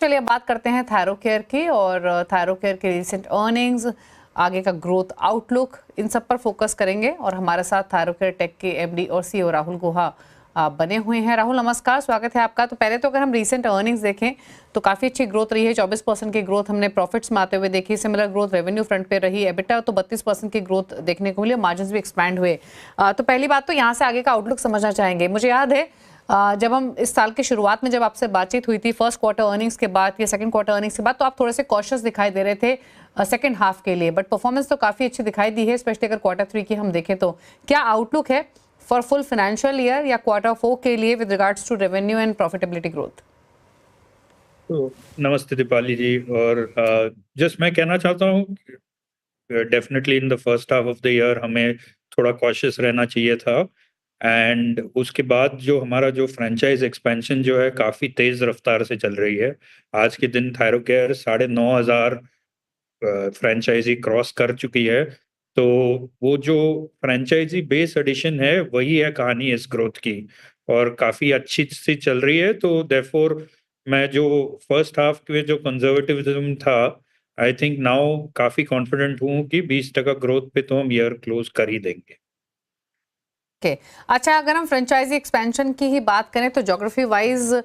चलिए अब बात करते हैं थायरोकेयर की और थायरोकेयर के रिसेंट अर्निंग्स, आगे का ग्रोथ आउटलुक, इन सब पर फोकस करेंगे। और हमारे साथ थायरोकेयर टेक के एमडी और सीईओ राहुल गुहा बने हुए हैं। राहुल नमस्कार, स्वागत है आपका। तो पहले तो अगर हम रिसेंट अर्निंग्स देखें तो काफ़ी अच्छी ग्रोथ रही है, 24% की ग्रोथ हमने प्रॉफिट्स में आते हुए देखी। सिमिलर ग्रोथ रेवेन्यू फ्रंट पे रही, एबिटा तो 32% की ग्रोथ देखने को मिली, मार्जिन्स भी एक्सपैंड हुए। तो पहली बात तो यहाँ से आगे का आउटलुक समझना चाहेंगे। मुझे याद है जब हम इस साल की शुरुआत में जब आपसे बातचीत हुई थी फर्स्ट क्वार्टर अर्निंग्स के बाद या सेकंड क्वार्टर अर्निंग्स के बाद, तो आप थोड़े से कॉशियस दिखाई दे रहे थे सेकंड हाफ के लिए, बट परफॉर्मेंस तो काफी अच्छी दिखाई दी है, स्पेशली अगर क्वार्टर 3 की हम देखें तो। क्या आउटलुक है फॉर फुल फाइनेंशियल ईयर या क्वार्टर 4 के लिए with regards to revenue and profitability growth? तो नमस्ते दीपाली जी। और जस्ट मैं कहना चाहता हूँ definitely in the first half of the year हमें थोड़ा कॉशियस रहना चाहिए था। एंड उसके बाद जो हमारा जो फ्रेंचाइज एक्सपेंशन जो है काफ़ी तेज़ रफ्तार से चल रही है। आज के दिन थायरोकेयर 9,500 फ्रेंचाइजी क्रॉस कर चुकी है। तो वो जो फ्रेंचाइजी बेस एडिशन है वही है कहानी इस ग्रोथ की, और काफ़ी अच्छी सी चल रही है। तो देयरफॉर मैं जो फर्स्ट हाफ के जो कंजर्वेटिविज्म था, आई थिंक नाउ काफ़ी कॉन्फिडेंट हूँ कि 20% ग्रोथ पे तो हम ईयर क्लोज कर ही देंगे। ओके अच्छा, अगर हम फ्रेंचाइजी एक्सपेंशन की ही बात करें तो ज्योग्राफी वाइज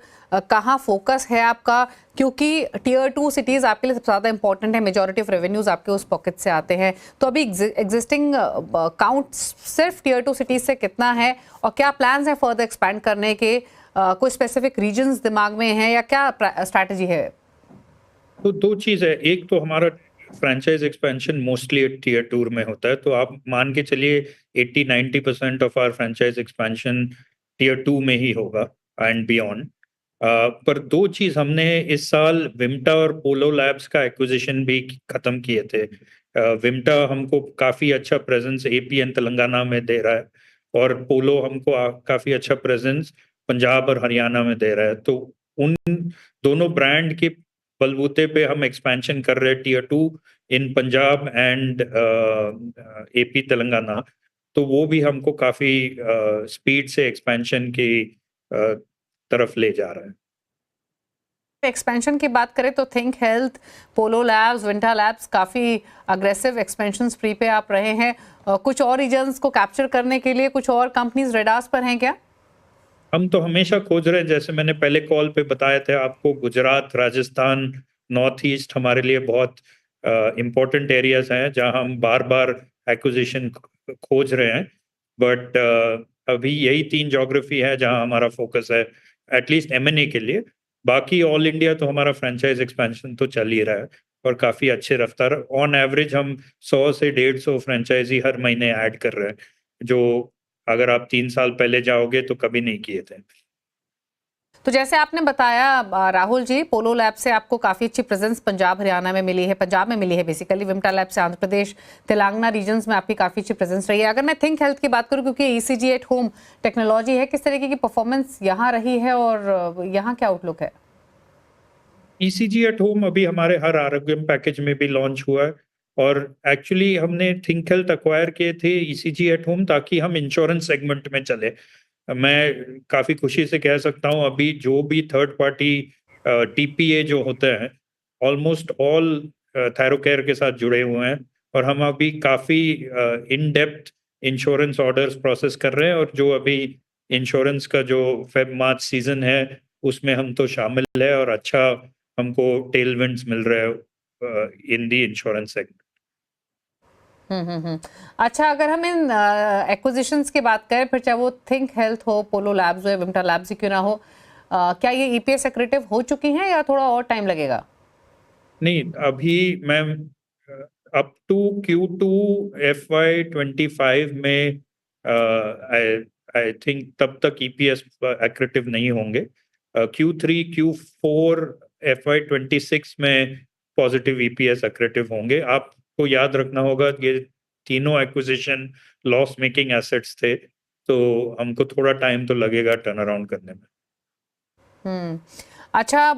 कहाँ फोकस है आपका? क्योंकि टीयर 2 सिटीज आपके लिए सबसे ज़्यादा इंपॉर्टेंट है, मेजॉरिटी ऑफ रेवेन्यूज आपके उस पॉकेट से आते हैं। तो अभी एग्जिस्टिंग काउंट सिर्फ टीयर 2 सिटीज से कितना है और क्या प्लान्स हैं फर्दर एक्सपैंड करने के? कोई स्पेसिफिक रीजन्स दिमाग में है या क्या स्ट्रैटेजी है? तो दो चीज है, एक तो हमारा franchise expansion mostly tier two में होता है, तो आप मान के चलिए 80-90% of our franchise expansion tier 2 में ही होगा एंड बियॉन्ड। पर दो चीज हमने इस साल विम्टा और पोलो लैब्स का एक्विजिशन भी खत्म किए थे। विम्टा हमको काफी अच्छा प्रेजेंस एपी एंड तेलंगाना में दे रहा है, और पोलो हमको काफी अच्छा प्रेजेंस पंजाब और हरियाणा में दे रहा है। तो उन दोनों ब्रांड के बलबूते पे हम एक्सपेंशन कर रहे हैं tier 2 in Punjab and AP Telangana. तो वो भी हमको काफी स्पीड से एक्सपेंशन की तरफ ले जा रहा है। एक्सपेंशन की बात करें तो थिंक हेल्थ, पोलो लैब्स, विंटा लैब्स काफ़ी अग्रेसिव एक्सपेंशन स्प्री पे आप रहे हैं। कुछ और रीजन्स को कैप्चर करने के लिए कुछ और कंपनीज रेडार्स पर हैं क्या? हम तो हमेशा खोज रहे हैं, जैसे मैंने पहले कॉल पे बताया था आपको, गुजरात, राजस्थान, नॉर्थ ईस्ट हमारे लिए बहुत इम्पोर्टेंट एरियाज हैं जहां हम बार बार एक्विजिशन खोज रहे हैं। बट अभी यही 3 ज्योग्राफी है जहां हमारा फोकस है एटलीस्ट एमएनए के लिए। बाकी ऑल इंडिया तो हमारा फ्रेंचाइज एक्सपेंशन तो चल ही रहा है, और काफी अच्छे रफ्तार, ऑन एवरेज हम 100 से 150 फ्रेंचाइजी हर महीने ऐड कर रहे हैं, जो अगर आप 3 साल पहले जाओगे तो कभी नहीं किए थे। तो जैसे आपने बताया राहुल जी, पोलो लैब से आपको काफ़ी अच्छी प्रेजेंस पंजाब हरियाणा में मिली है, पंजाब में मिली है बेसिकली। विम्टा लैब से आंध्र प्रदेश, तेलंगाना रीजन्स में आपकी काफ़ी अच्छी प्रेजेंस रही है। अगर मैं थिंक हेल्थ की बात करूं, क्योंकि ईसीजी एट होम टेक्नोलॉजी है, किस तरीके की परफॉर्मेंस यहाँ रही है और यहाँ क्या आउटलुक है? ईसीजी एट होम अभी हमारे हर आरोग्यम पैकेज में भी लॉन्च हुआ है, और एक्चुअली हमने थिंक हेल्थ अक्वायर किए थे ईसीजी एट होम ताकि हम इंश्योरेंस सेगमेंट में चले। मैं काफी खुशी से कह सकता हूं अभी जो भी थर्ड पार्टी टीपीए जो होते हैं ऑलमोस्ट ऑल थायरोकेयर के साथ जुड़े हुए हैं, और हम अभी काफी in depth insurance orders process कर रहे हैं। और जो अभी इंश्योरेंस का जो फेब मार्च सीजन है उसमें हम तो शामिल है, और अच्छा हमको टेलविंड्स मिल रहे हैं इन दी इंश्योरेंस सेक्टर। हम्म। अच्छा, अगर हम इन एक्विजिशंस की बात करें, फिर चाहे वो थिंक हेल्थ हो, पोलो लैब्स हो या विम्टा लैब्स ही क्यों ना हो, क्या ये ईपीएस एक्रेटिव हो चुकी हैं या थोड़ा और टाइम लगेगा? नहीं, अभी मैं अप टू Q2 FY25 में आई आई थिंक तब तक ईपीएस एक्रेटिव नहीं होंगे। Q3 Q4 FY26 में पॉजिटिव ईपीएस एक्रेटिव होंगे। आपको याद रखना होगा ये तीनों एक्विजिशन लॉस मेकिंग एसेट्स थे, तो हमको थोड़ा टाइम तो लगेगा टर्न अराउंड करने में। हम्म। अच्छा,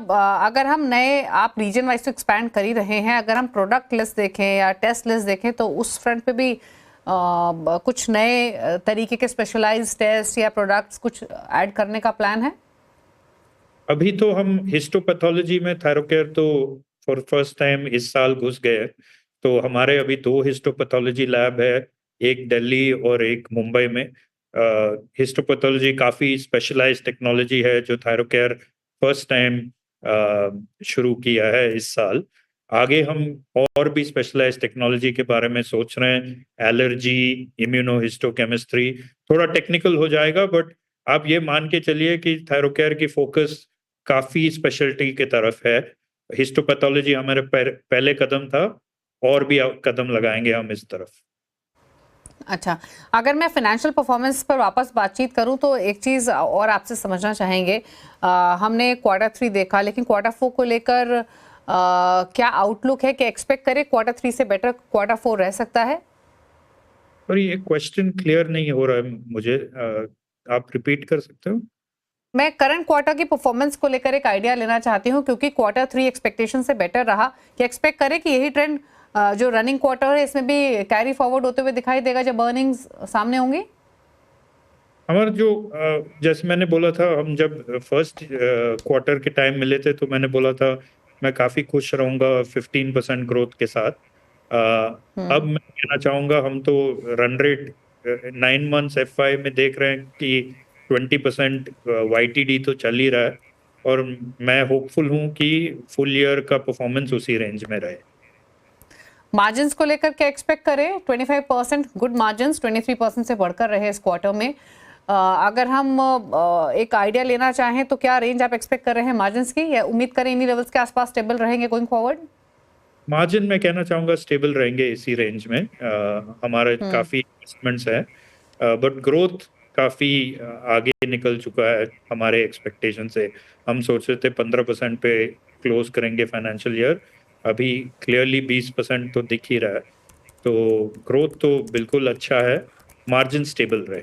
अगर हम नए, आप रीजन वाइज तो एक्सपैंड कर ही रहे हैं, अगर हम प्रोडक्ट लिस्ट देखें या टेस्ट लिस्ट देखें तो उस फ्रंट पे भी कुछ नए तरीके के स्पेशलाइज्ड टेस्ट या प्रोडक्ट्स कुछ ऐड करने का प्लान है? अभी तो हम हिस्टोपैथोलॉजी में थायरोकेयर तो फॉर फर्स्ट टाइम इस साल घुस गए हैं। तो हमारे अभी 2 हिस्टोपैथोलॉजी लैब है, एक दिल्ली और एक मुंबई में। हिस्टोपैथोलॉजी काफी स्पेशलाइज्ड टेक्नोलॉजी है जो थायरोकेयर फर्स्ट टाइम शुरू किया है इस साल। आगे हम और भी स्पेशलाइज्ड टेक्नोलॉजी के बारे में सोच रहे हैं, एलर्जी, इम्यूनोहिस्टोकेमिस्ट्री। थोड़ा टेक्निकल हो जाएगा, बट आप ये मान के चलिए कि थायरोकेयर की फोकस काफी स्पेशलिटी की तरफ है। हिस्टोपैथोलॉजी हमारे पहले कदम था, और भी कदम लगाएंगे हम इस तरफ। अच्छा, अगर मैं फाइनेंशियल परफॉर्मेंस पर वापस बातचीत करूं तो एक चीज़ और आपसे समझना चाहेंगे। हमने Q3 देखा, लेकिन Q4 को लेकर क्या आउटलुक है कि एक्सपेक्ट करें Q3 से बेटर Q4 रह सकता है? और ये क्वेश्चन क्लियर नहीं हो रहा है मुझे, आप रिपीट कर सकते हो? मैं करंट क्वार्टर की परफॉर्मेंस को लेकर एक आइडिया लेना चाहती हूं, क्योंकि Q3 एक्सपेक्टेशन से बेटर रहा। कि एक्सपेक्ट करें कि यही ट्रेंड जो रनिंग क्वार्टर है इसमें भी कैरी फॉरवर्ड होते हुए दिखाई देगा जब अर्निंग्स सामने होंगी? हमारा जो जैसे मैंने बोला था, हम जब फर्स्ट क्वार्टर के टाइम मिले थे तो मैंने बोला था मैं काफी खुश रहूंगा 15% ग्रोथ के साथ। अब मैं कहना चाहूंगा हम तो रन रेट 9 मंथ्स FY में देख रहे हैं कि 20% YTD तो चल ही रहा है, और मैं होपफुल हूं कि फुल ईयर का परफॉर्मेंस उसी रेंज में रहे। मार्जिन्स को लेकर क्या एक्सपेक्ट करें? 25% गुड मार्जिन्स 23% से बढ़कर रहे इस क्वार्टर में। अगर हम एक आइडिया लेना चाहें तो क्या रेंज आप एक्सपेक्ट कर रहे हैं मार्जिन्स की, या उम्मीद करें इन्हीं लेवल्स के आसपास स्टेबल रहेंगे गोइंग फॉरवर्ड? मार्जिन मैं कहना चाहूंगा स्टेबल रहेंगे इसी रेंज में। हमारे काफी इन्वेस्टमेंट्स है, बट ग्रोथ काफी आगे निकल चुका है हमारे एक्सपेक्टेशन से। हम सोच रहे थे 15% पे क्लोज करेंगे फाइनेंशियल ईयर, अभी क्लियरली 20% तो दिख ही रहा है। तो ग्रोथ तो बिल्कुल अच्छा है, मार्जिन स्टेबल रहे।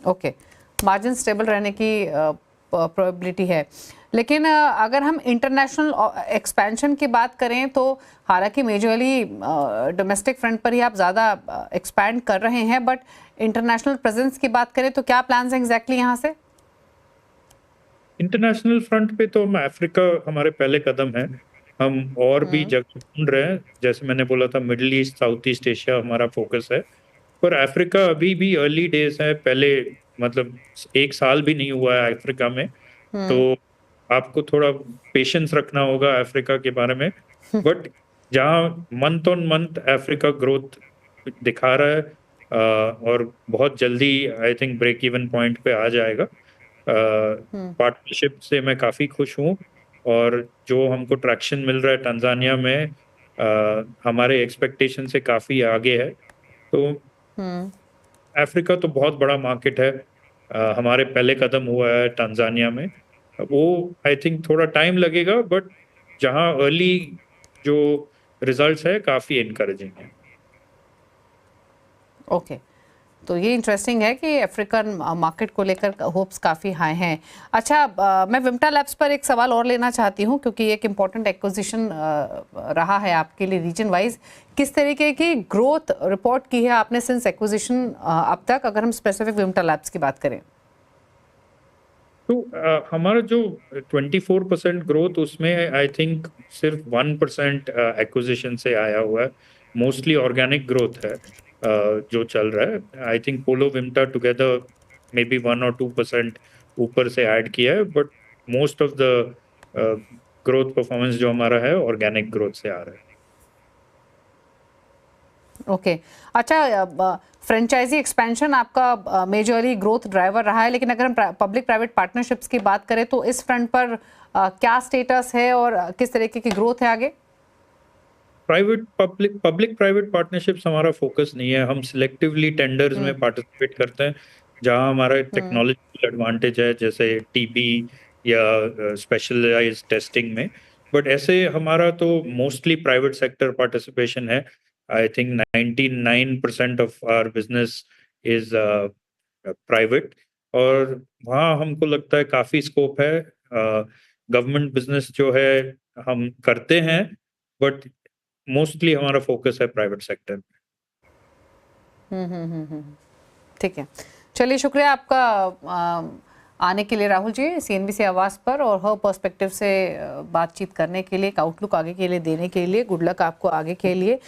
ओके, मार्जिन स्टेबल रहने की प्रोबेबिलिटी है। लेकिन अगर हम इंटरनेशनल एक्सपेंशन की बात करें तो हालांकि मेजरली डोमेस्टिक फ्रंट पर ही आप ज़्यादा एक्सपैंड कर रहे हैं, बट इंटरनेशनल प्रेजेंस की बात करें तो क्या प्लान्स हैं एग्जैक्टली यहाँ से? इंटरनेशनल फ्रंट पे तो हम अफ्रीका हमारे पहले कदम है। हम और भी जगह ढूंढ रहे हैं, जैसे मैंने बोला था middle east, south east Asia हमारा फोकस है। पर अफ्रीका अभी भी अर्ली डेज है, पहले मतलब 1 साल भी नहीं हुआ है अफ्रीका में। तो आपको थोड़ा पेशेंस रखना होगा अफ्रीका के बारे में। बट जहाँ month on month Africa growth दिखा रहा है, और बहुत जल्दी I think break even point पे आ जाएगा। पार्टनरशिप से मैं काफी खुश हूँ, और जो हमको ट्रैक्शन मिल रहा है टंजानिया में हमारे एक्सपेक्टेशन से काफी आगे है। तो अफ्रीका तो बहुत बड़ा मार्केट है, हमारे पहले कदम हुआ है टंजानिया में। वो आई थिंक थोड़ा टाइम लगेगा, बट जहाँ अर्ली जो रिजल्ट्स है काफी इनकरेजिंग है। ओके, तो ये इंटरेस्टिंग है कि अफ्रीकन मार्केट को लेकर होप्स काफ़ी हाई हैं। अच्छा, मैं विम्टा लैब्स पर एक सवाल और लेना चाहती हूँ, क्योंकि एक इम्पॉर्टेंट एक्विजिशन रहा है आपके लिए रीजन वाइज। किस तरीके की ग्रोथ रिपोर्ट की है आपने सिंस एक्विजिशन अब तक, अगर हम स्पेसिफिक विम्टा लैब्स की बात करें? तो हमारा जो 24% ग्रोथ, उसमें आई थिंक सिर्फ 1% एक्विजिशन से आया हुआ है। मोस्टली ऑर्गेनिक ग्रोथ है जो चल रहा है। आई थिंक पोलो विम्टा टुगेदर मे बी 1 और 2% ऊपर से ऐड किया है, but most of the growth performance जो हमारा है ऑर्गेनिक ग्रोथ से आ रहा है। ओके, अच्छा, फ्रेंचाइजी एक्सपेंशन आपका मेजरली ग्रोथ ड्राइवर रहा है, लेकिन अगर हम पब्लिक प्राइवेट पार्टनरशिप्स की बात करें तो इस फ्रंट पर क्या स्टेटस है और किस तरीके की ग्रोथ है आगे? पब्लिक प्राइवेट पार्टनरशिप्स हमारा फोकस नहीं है। हम सिलेक्टिवली टेंडर्स में पार्टिसिपेट करते हैं जहां हमारा टेक्नोलॉजिकल एडवांटेज है, जैसे टीबी या स्पेशलाइज्ड टेस्टिंग में। बट ऐसे हमारा तो मोस्टली प्राइवेट सेक्टर पार्टिसिपेशन है। I think 99% of our business is private, और वहाँ हमको लगता है काफी स्कोप है। गवर्नमेंट बिजनेस जो है हम करते हैं, बट मोस्टली हमारा फोकस है प्राइवेट सेक्टर। ठीक है, चलिए शुक्रिया आपका आने के लिए राहुल जी CNBC आवाज़ पर और हर पर्सपेक्टिव से बातचीत करने के लिए, एक आउटलुक आगे के लिए देने के लिए। गुड लक आपको आगे के लिए।